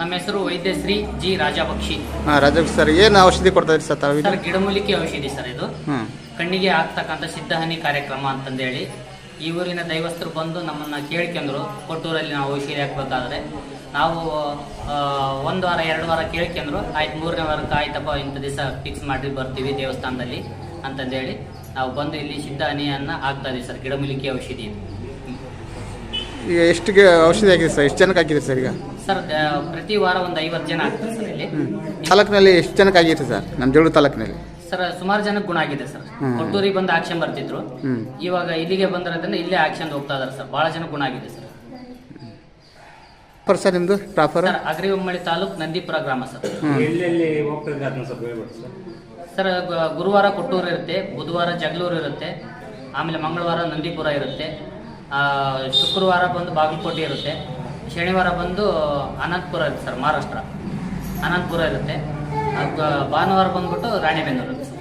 ನಮ್ಮ ಹೆಸರು Vaidyashree G ರಾಜಪಕ್ಷಿ. ರಾಜಪಕ್ಷಿ sir, ಏನು ಔಷಧಿ ಕೊಡ್ತಾ ಇದ್ದೀರಿ ಸರ್ ತಾವು? ಸರ್, ಗಿಡಮೂಲಿಕೆ ಔಷಧಿ ಸರ್ ಇದು. ಕಣ್ಣಿಗೆ ಆಗ್ತಕ್ಕಂಥ ಸಿದ್ಧಹನಿ ಕಾರ್ಯಕ್ರಮ ಅಂತಂದೇಳಿ ಈ ಊರಿನ ದೈವಸ್ಥರು ಬಂದು ನಮ್ಮನ್ನು ಕೇಳ್ಕೊಂಡ್ರು. ಕೊಟ್ಟೂರಲ್ಲಿ ನಾವು ಔಷಧಿ ಹಾಕ್ಬೇಕಾದ್ರೆ ನಾವು 1 ವಾರ 2 ವಾರ ಕೇಳ್ಕೊಂಡ್ರು. ಆಯ್ತು, 3ನೇ ವಾರಕ್ಕೆ ಆಯ್ತಪ್ಪ ಇಂಥ ದಿವಸ ಫಿಕ್ಸ್ ಮಾಡಿ ಬರ್ತೀವಿ ದೇವಸ್ಥಾನದಲ್ಲಿ ಅಂತಂದೇಳಿ ನಾವು ಬಂದು ಇಲ್ಲಿ ಸಿದ್ಧಹನಿಯನ್ನು ಹಾಕ್ತಾ ಇದೀವಿ ಸರ್. ಗಿಡಮೂಲಿಕೆ ಔಷಧಿ ಈಗ ಎಷ್ಟಿಗೆ ಔಷಧಿ ಹಾಕಿದೆ ಸರ್? ಎಷ್ಟು ಜನಕ್ಕೆ ಹಾಕಿದೆ ಸರ್? ಈಗ ಸರ್ ಪ್ರತಿ ವಾರ ಒಂದು 50 ಜನ ಆಗ್ತಾರೆ ಸರ್. ಇಲ್ಲಿ ತಾಲೂಕಿನಲ್ಲಿ ಎಷ್ಟು ಜನಕ್ಕೆ ಆಗಿತ್ತು ಸರ್? ನಮ್ಮ ಜಗಳೂರು ತಾಲೂಕಿನಲ್ಲಿ ಸರ್ ಸುಮಾರು ಜನಕ್ಕೆ ಗುಣ ಆಗಿದೆ ಸರ್. ಕೊಟ್ಟೂರಿಗೆ ಬಂದು ಆಕ್ಷನ್ ಬರ್ತಿದ್ರು, ಇವಾಗ ಇಲ್ಲಿಗೆ ಬಂದಿರೋದ್ರಿಂದ ಇಲ್ಲೇ ಆಕ್ಷನ್ ಹೋಗ್ತಾ ಇದಾರೆ ಸರ್. ಬಹಳ ಜನ ಗುಣ ಆಗಿದೆ ಸರ್. ಸರ್ ನಿಮ್ದು ಪ್ರಾಪರ್ ಅಗ್ರಿಬೊಮ್ಮಳಿ ತಾಲೂಕು ನಂದಿಪುರ ಗ್ರಾಮ ಸರ್. ಎಲ್ಲೆಲ್ಲಿ ಹೋಗ್ತಿದ್ದಾರೆ ಸರ್? ಗುರುವಾರ ಕೊಟ್ಟೂರು ಇರುತ್ತೆ, ಬುಧವಾರ ಜಗಳೂರು ಇರುತ್ತೆ, ಆಮೇಲೆ ಮಂಗಳವಾರ ನಂದಿಪುರ ಇರುತ್ತೆ, ಶುಕ್ರವಾರ ಬಂದು ಬಾಗಲಕೋಟೆ ಇರುತ್ತೆ, ಶನಿವಾರ ಬಂದು ಅನಂತಪುರ ಇರುತ್ತೆ ಸರ್, ಮಹಾರಾಷ್ಟ್ರ ಅನಂತಪುರ ಇರುತ್ತೆ, ಭಾನುವಾರ ಬಂದ್ಬಿಟ್ಟು ರಾಣೆಬೆನ್ನೂರು ಇರುತ್ತೆ ಸರ್.